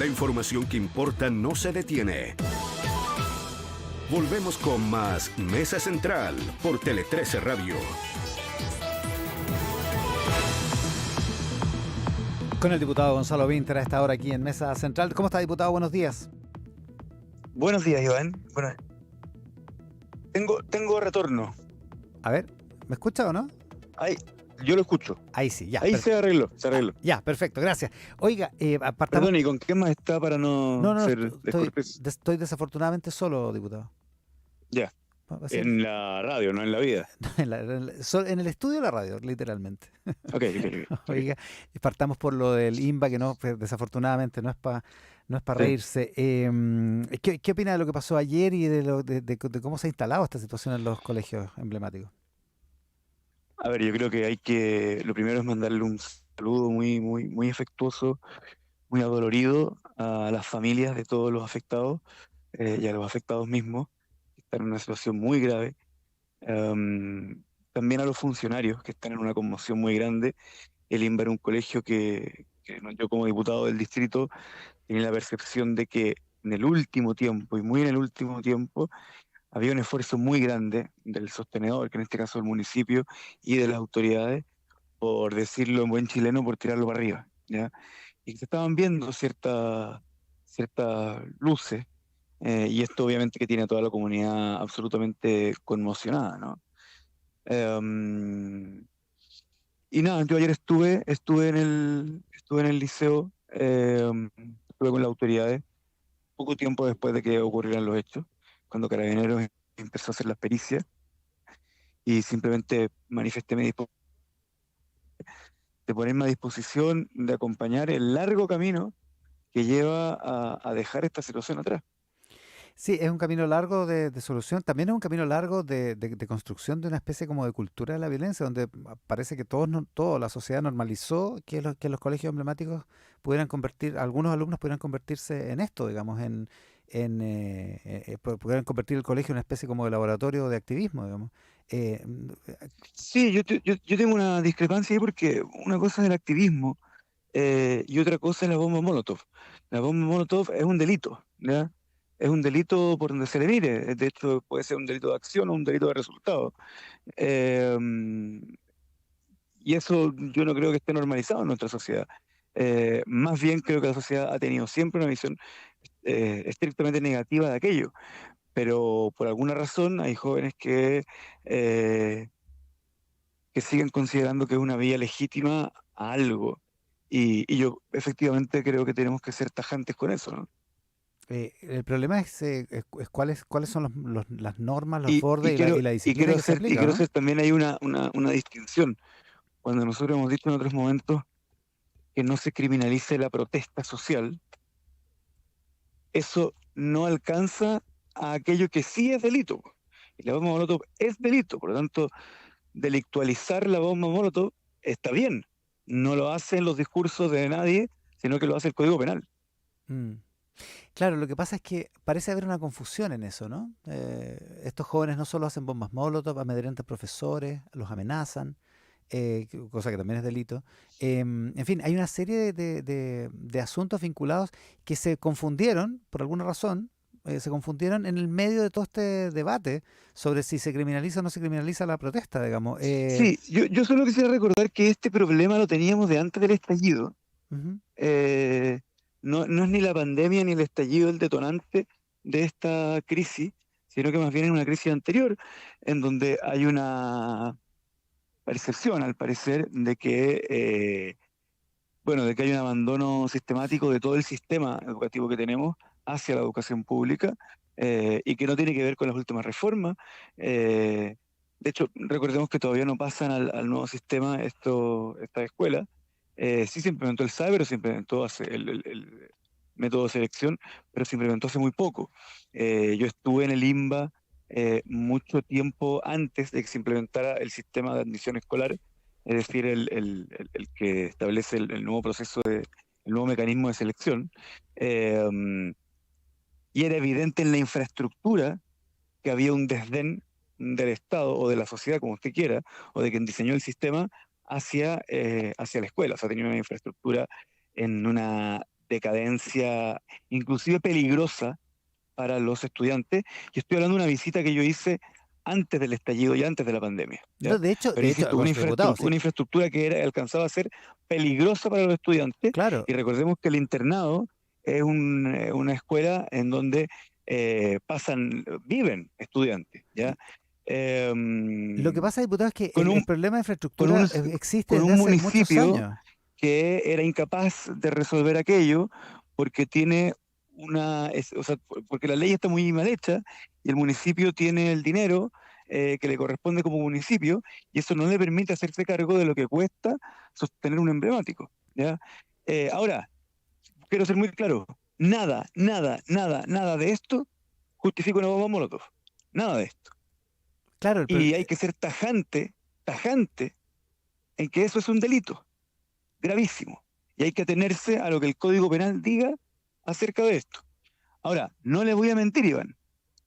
La información que importa no se detiene. Volvemos con más Mesa Central por Tele 13 Radio. Con el diputado Gonzalo Vinter a esta hora aquí en Mesa Central. ¿Cómo está, diputado? Buenos días. Buenos días, Iván. Bueno, tengo retorno. A ver, ¿me escucha o no? Ahí, yo lo escucho. Ahí sí, ya. Ahí se arregló. Ya, perfecto, gracias. Oiga, apartamos... Perdón, ¿y con qué más está para no ser descortés? Estoy desafortunadamente solo, diputado. Ya, en la radio, no en la vida. En el estudio de la radio, literalmente. Ok. Oiga, partamos por lo del INBA, que no, pues, desafortunadamente no es para reírse. ¿Qué opina de lo que pasó ayer y de cómo se ha instalado esta situación en los colegios emblemáticos? A ver, yo creo que lo primero es mandarle un saludo muy afectuoso, muy adolorido a las familias de todos los afectados y a los afectados mismos, que están en una situación muy grave. También a los funcionarios que están en una conmoción muy grande. El INBA era un colegio yo como diputado del distrito tenía la percepción de que en el último tiempo, y muy en el último tiempo, había un esfuerzo muy grande del sostenedor, que en este caso el municipio, y de las autoridades, por decirlo en buen chileno, por tirarlo para arriba, ¿ya? Y que se estaban viendo ciertas luces, y esto obviamente que tiene a toda la comunidad absolutamente conmocionada, ¿no? Em, y nada, yo ayer estuve en el liceo, estuve con las autoridades, poco tiempo después de que ocurrieran los hechos, cuando Carabineros empezó a hacer las pericias, y simplemente manifesté mi disposición de ponerme a disposición de acompañar el largo camino que lleva a dejar esta situación atrás. Sí, es un camino largo de solución, también es un camino largo de construcción de una especie como de cultura de la violencia, donde parece que toda la sociedad normalizó que los colegios emblemáticos algunos alumnos pudieran convertirse en esto, digamos, pudieran convertir el colegio en una especie como de laboratorio de activismo, digamos. Eh, Sí, yo tengo una discrepancia ahí porque una cosa es el activismo y otra cosa es la bomba Molotov. La bomba Molotov es un delito, ¿ya? Es un delito por donde se le mire. De hecho, puede ser un delito de acción o un delito de resultado. Eh, y eso yo no creo que esté normalizado en nuestra sociedad. Más bien creo que la sociedad ha tenido siempre una visión estrictamente negativa de aquello. Pero por alguna razón hay jóvenes eh, que siguen considerando que es una vía legítima a algo. Y yo efectivamente creo que tenemos que ser tajantes con eso, ¿no? el problema es cuáles son las normas, los Y, bordes y la y disciplina que se aplica, quiero ¿no? hacer también hay una distinción. Cuando nosotros hemos dicho en otros momentos que no se criminalice la protesta social, eso no alcanza a aquello que sí es delito. Y la bomba Molotov es delito, por lo tanto, delictualizar la bomba Molotov está bien. No lo hacen los discursos de nadie, sino que lo hace el Código Penal. Mm. Claro, lo que pasa es que parece haber una confusión en eso, ¿no? Estos jóvenes no solo hacen bombas molotov, amedrentan profesores, los amenazan, cosa que también es delito. En fin, hay una serie de asuntos vinculados que se confundieron, por alguna razón, se confundieron en el medio de todo este debate sobre si se criminaliza o no se criminaliza la protesta, digamos. Sí, yo solo quisiera recordar que este problema lo teníamos de antes del estallido. Ujú. Eh, no es ni la pandemia ni el estallido el detonante de esta crisis, sino que más bien es una crisis anterior, en donde hay una percepción, al parecer, de que hay un abandono sistemático de todo el sistema educativo que tenemos hacia la educación pública y que no tiene que ver con las últimas reformas. De hecho, recordemos que todavía no pasan al nuevo sistema esta escuela. Sí se implementó el SAE, pero se implementó el método de selección, pero se implementó hace muy poco. Yo estuve en el INBA mucho tiempo antes de que se implementara el sistema de admisión escolar, es decir, el que establece el nuevo el nuevo mecanismo de selección. eh, y era evidente en la infraestructura que había un desdén del Estado o de la sociedad, como usted quiera, o de quien diseñó el sistema hacia la escuela. O sea, tenía una infraestructura en una decadencia, inclusive peligrosa para los estudiantes. Y estoy hablando de una visita que yo hice antes del estallido y antes de la pandemia, No, ¿ya? Pero insisto, con su diputado, sí, una infraestructura que alcanzaba a ser peligrosa para los estudiantes. claro, Y recordemos que el internado es una escuela en donde viven estudiantes, ¿ya? lo que Em, pasa, diputado, es que con el un, problema de con infraestructura un, existe con desde un hace muchos municipio años. que era incapaz de resolver aquello porque tiene o sea, porque la ley está muy mal hecha y el municipio tiene el dinero que le corresponde como municipio y eso no le permite hacerse cargo de lo que cuesta sostener un emblemático, ¿ya? Ahora, quiero ser muy claro, nada de esto justifica una bomba Molotov, nada de esto. Claro, Y hay que ser tajante en que eso es un delito gravísimo. Y hay que atenerse a lo que el Código Penal diga acerca de esto. Ahora, no le voy a mentir, Iván.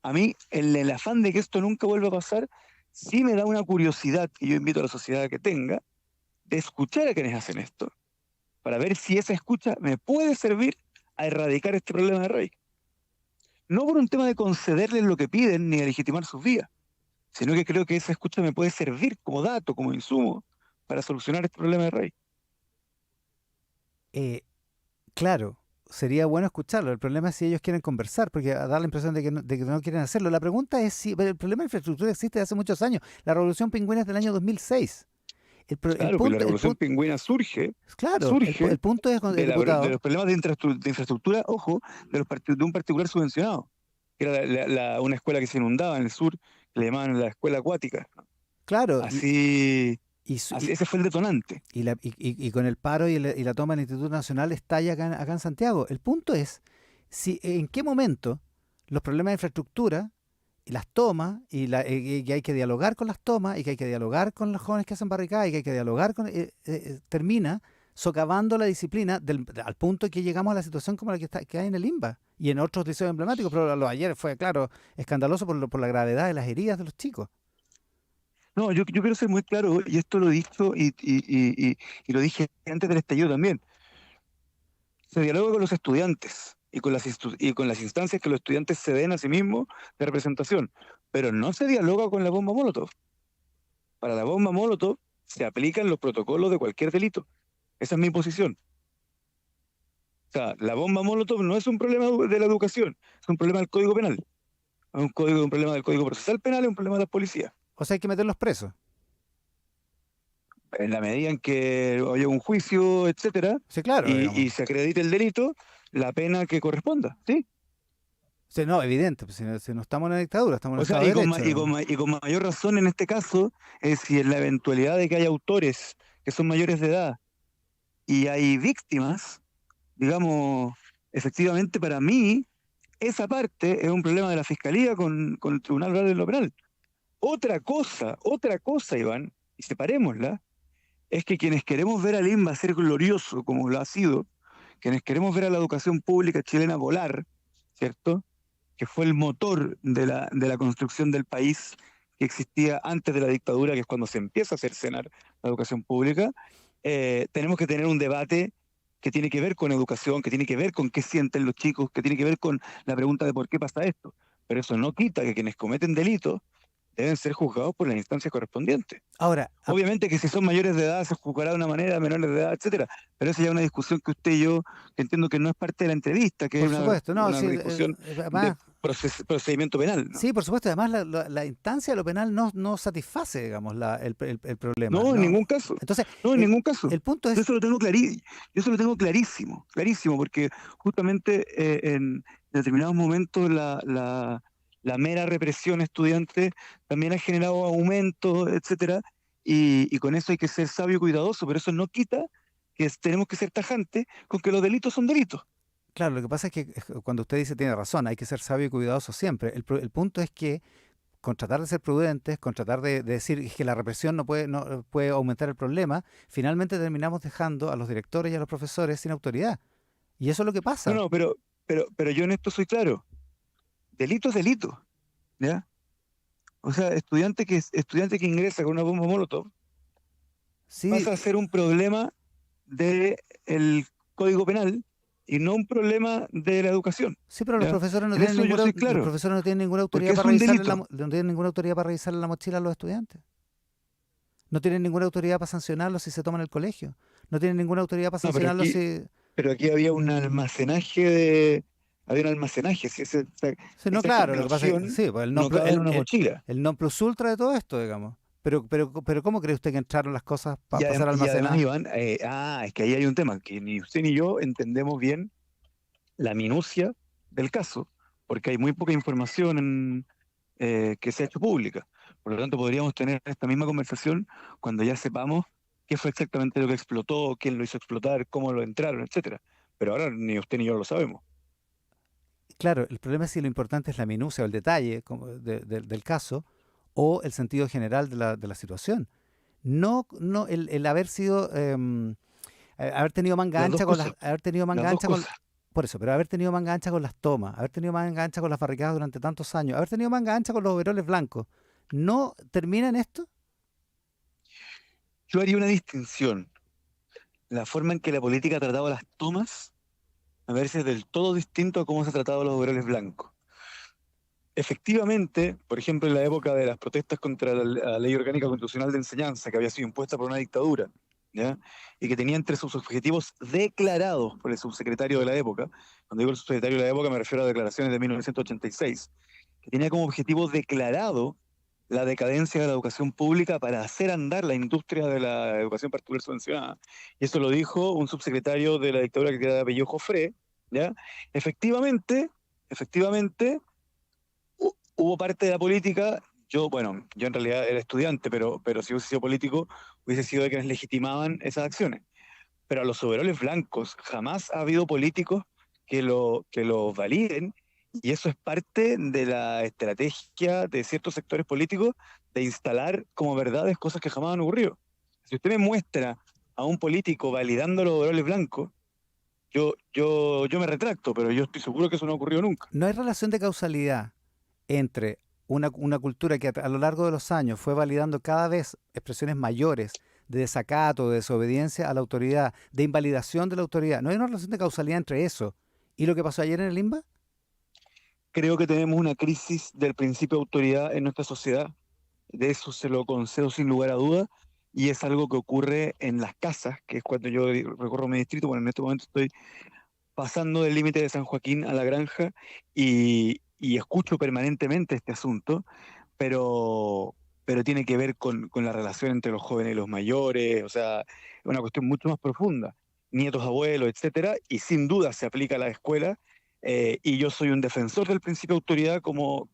A mí, en el afán de que esto nunca vuelva a pasar, sí me da una curiosidad que yo invito a la sociedad a que tenga, de escuchar a quienes hacen esto, para ver si esa escucha me puede servir a erradicar este problema de raíz. No por un tema de concederles lo que piden ni de legitimar sus vidas, sino que creo que esa escucha me puede servir como dato, como insumo, para solucionar este problema de raíz. eh, claro, sería bueno escucharlo. El problema es si ellos quieren conversar, porque da la impresión de que no quieren hacerlo. La pregunta es si el problema de infraestructura existe desde hace muchos años. La Revolución Pingüina es del año 2006. Claro, pues la El revolución punto, pingüina claro, surge el punto es, de diputado, los problemas de infraestructura, ojo, de un particular subvencionado, que era una escuela que se inundaba en el sur, que le llamaban la escuela acuática. claro, Así, y, su- ese fue el detonante. y con el paro y la toma del Instituto Nacional estalla acá en Santiago. El punto es en qué momento los problemas de infraestructura y las tomas, y que hay que dialogar con las tomas, y que hay que dialogar con los jóvenes que hacen barricadas, y que hay que dialogar termina socavando la disciplina al punto que llegamos a la situación como la que hay en el INBA y en otros liceos emblemáticos, pero lo de ayer fue, claro, escandaloso por la gravedad de las heridas de los chicos. No, yo quiero ser muy claro, y esto lo he dicho y lo dije antes del estallido también. Se dialoga con los estudiantes y con las instancias que los estudiantes se den a sí mismos de representación, pero no se dialoga con la bomba Molotov. Para la bomba Molotov se aplican los protocolos de cualquier delito. Esa es mi posición. O sea, la bomba Molotov no es un problema de la educación, es un problema del Código Penal. Es un problema del Código Procesal Penal, es un problema de la policía. O sea, hay que meterlos presos. En la medida en que haya un juicio, etcétera, Sí, claro, y digamos. se acredite el delito, la pena que corresponda, ¿sí? Sí, no, evidente, pues, si no estamos en una dictadura, estamos en un O sea, Estado de Derecho. y con mayor razón en este caso, es si en la eventualidad de que haya autores que son mayores de edad y hay víctimas, digamos, efectivamente para mí, esa parte es un problema de la Fiscalía con el Tribunal Oral de lo Penal. Otra cosa, Iván, y separémosla, es que quienes queremos ver al INBA ser glorioso como lo ha sido, quienes queremos ver a la educación pública chilena volar, ¿cierto? Que fue el motor de la construcción del país que existía antes de la dictadura, que es cuando se empieza a cercenar la educación pública, tenemos que tener un debate que tiene que ver con educación, que tiene que ver con qué sienten los chicos, que tiene que ver con la pregunta de por qué pasa esto. Pero eso no quita que quienes cometen delitos deben ser juzgados por las instancias correspondientes. Ahora, Obviamente que si son mayores de edad se juzgará de una manera, menores de edad, etcétera. Pero esa ya es una discusión que usted y yo, que entiendo que no es parte de la entrevista, que es por supuesto, no, una sí, discusión de además, procedimiento penal, ¿no? sí, por supuesto, además la instancia de lo penal no satisface, digamos, el problema, No, en ¿no? ningún caso. Entonces, No, en el, ningún caso. el punto Yo es, eso lo tengo yo eso lo tengo clarísimo, clarísimo, porque justamente en determinados momentos la mera represión estudiante también ha generado aumentos, etcétera, y con eso hay que ser sabio y cuidadoso, pero eso no quita que tenemos que ser tajantes con que los delitos son delitos. claro, lo que pasa es que cuando usted dice tiene razón, hay que ser sabio y cuidadoso siempre. El punto es que con tratar de ser prudentes, con tratar de decir que la represión no puede aumentar el problema, finalmente terminamos dejando a los directores y a los profesores sin autoridad. Y eso es lo que No, pasa. no, pero yo en esto soy claro. Delito es delito, ¿ya? O sea, estudiante que ingresa con una bomba Molotov Sí, pasa a ser un problema del Código Penal y no un problema de la educación. Sí, pero los ¿Ya? profesores no En tienen eso yo ninguna, soy los claro, profesores no tienen ninguna porque autoridad es para un revisarle delito. no tienen ninguna autoridad para revisarle la mochila a los estudiantes. No tienen ninguna autoridad para sancionarlos si se toman el colegio. No tienen ninguna autoridad para No, sancionarlos si... pero aquí había un almacenaje, si Sí, no, esa claro, lo que pasa es que explicación sí, pues no cabe en una mochila. el non plus ultra de todo esto, digamos. Pero ¿cómo cree usted que entraron las cosas para ser Y además, almacenadas? Iván, es que ahí hay un tema, que ni usted ni yo entendemos bien la minucia del caso, porque hay muy poca información que se ha hecho pública. Por lo tanto, podríamos tener esta misma conversación cuando ya sepamos qué fue exactamente lo que explotó, quién lo hizo explotar, cómo lo entraron, etcétera. Pero ahora ni usted ni yo lo sabemos. Claro, el problema es si lo importante es la minucia o el detalle del caso o el sentido general de la situación. No el haber sido, haber tenido manga Las dos ancha con cosas, haber tenido las manga dos ancha con, cosas. por eso, pero haber tenido manga ancha con las tomas, haber tenido manga ancha con las barricadas durante tantos años, haber tenido manga ancha con los overoles blancos, ¿no termina en esto? Yo haría una distinción. La forma en que la política ha tratado las tomas me parece del todo distinto a cómo se ha tratado a los overoles blancos. Efectivamente, por ejemplo, en la época de las protestas contra la Ley Orgánica Constitucional de Enseñanza, que había sido impuesta por una dictadura, ¿ya? Y que tenía entre sus objetivos declarados por el subsecretario de la época, cuando digo el subsecretario de la época me refiero a declaraciones de 1986, que tenía como objetivo declarado la decadencia de la educación pública para hacer andar la industria de la educación particular subvencionada. Y eso lo dijo un subsecretario de la dictadura que era de apellido Jofré, ¿ya? Efectivamente, hubo parte de la política, yo en realidad era estudiante, pero si hubiese sido político, hubiese sido de quienes legitimaban esas acciones. Pero a los overoles blancos jamás ha habido políticos que lo validen, y eso es parte de la estrategia de ciertos sectores políticos de instalar como verdades cosas que jamás han ocurrido. Si usted me muestra a un político validando los overoles blancos, yo me retracto, pero yo estoy seguro que eso no ha ocurrido nunca. No hay relación de causalidad entre una cultura que a lo largo de los años fue validando cada vez expresiones mayores de desacato, de desobediencia a la autoridad, de invalidación de la autoridad. ¿No hay una relación de causalidad entre eso y lo que pasó ayer en el INBA? Creo que tenemos una crisis del principio de autoridad en nuestra sociedad. De eso se lo concedo sin lugar a duda, y es algo que ocurre en las casas, que es cuando yo recorro mi distrito. Bueno, en este momento estoy pasando del límite de San Joaquín a La Granja, y escucho permanentemente este asunto, pero, pero tiene que ver con la relación entre los jóvenes y los mayores, o sea, es una cuestión mucho más profunda, nietos, abuelos, etcétera, y sin duda se aplica a la escuela, y yo soy un defensor del principio de autoridad como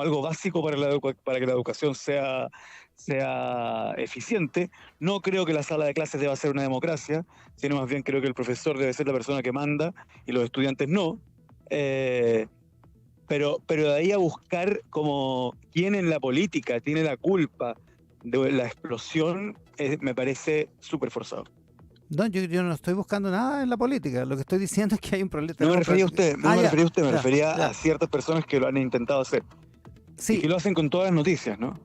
algo básico para que la educación sea eficiente. No creo que la sala de clases deba ser una democracia, sino más bien creo que el profesor debe ser la persona que manda y los estudiantes no. Eh, pero de ahí a buscar como quién en la política tiene la culpa de la explosión, me parece súper forzado. No, yo no estoy buscando nada en la política. Lo que estoy diciendo es que hay un problema. No me refería a usted, no me refería a usted, me ya, refería ya. a ciertas personas que lo han intentado hacer y Sí, que lo hacen con todas las noticias, ¿no?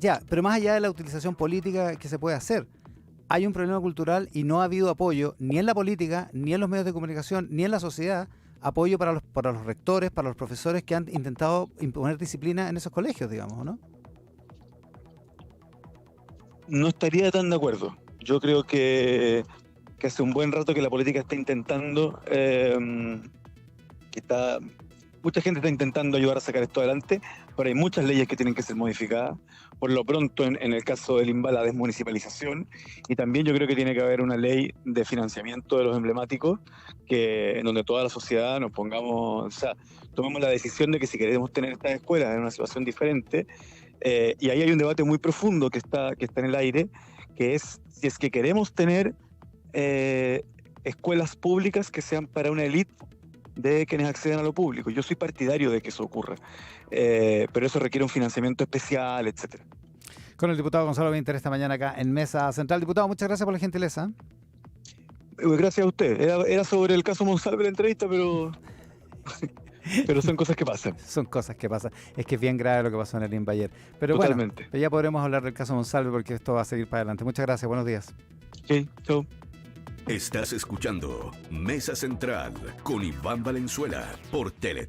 ya, pero más allá de la utilización política que se puede hacer, hay un problema cultural y no ha habido apoyo ni en la política, ni en los medios de comunicación, ni en la sociedad, apoyo para los rectores, para los profesores que han intentado imponer disciplina en esos colegios, digamos, ¿no? No estaría tan de acuerdo. Yo creo que hace un buen rato que la política está intentando, que está, mucha gente está intentando ayudar a sacar esto adelante, pero hay muchas leyes que tienen que ser modificadas. Por lo pronto, en el caso del INBA, la desmunicipalización, y también yo creo que tiene que haber una ley de financiamiento de los emblemáticos, en donde toda la sociedad nos pongamos, o sea, tomemos la decisión de que si queremos tener estas escuelas en una situación diferente, y ahí hay un debate muy profundo que está en el aire, que es si es que queremos tener escuelas públicas que sean para una élite de quienes acceden a lo público. Yo soy partidario de que eso ocurra, pero eso requiere un financiamiento especial, etcétera. Con el diputado Gonzalo Winter esta mañana acá en Mesa Central. Diputado, muchas gracias por la gentileza. Gracias a usted. Era sobre el caso Monsalve la entrevista, pero son cosas que pasan. Son cosas que pasan. Es que es bien grave lo que pasó en el INBA ayer. Pero Totalmente. bueno, ya podremos hablar del caso Monsalve porque esto va a seguir para adelante. Muchas gracias, buenos días. Ok, chao. Estás escuchando Mesa Central con Iván Valenzuela por Tele